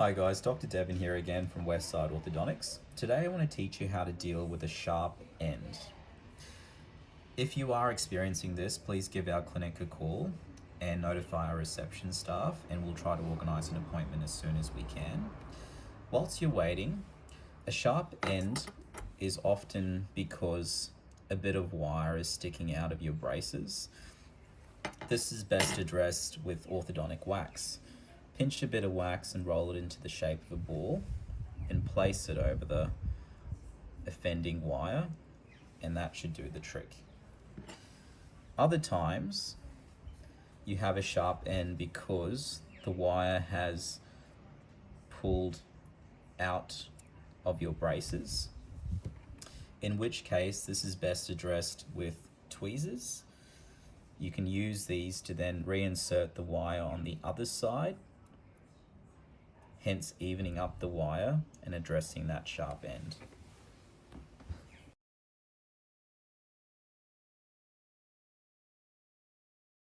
Hi guys, Dr. Devan here again from Westside Orthodontics. Today I want to teach you how to deal with a sharp end. If you are experiencing this, please give our clinic a call and notify our reception staff, and we'll try to organise an appointment as soon as we can. Whilst you're waiting, a sharp end is often because a bit of wire is sticking out of your braces. This is best addressed with orthodontic wax. Pinch a bit of wax and roll it into the shape of a ball and place it over the offending wire, and that should do the trick. Other times you have a sharp end because the wire has pulled out of your braces, in which case this is best addressed with tweezers. You can use these to then reinsert the wire on the other side, hence evening up the wire and addressing that sharp end.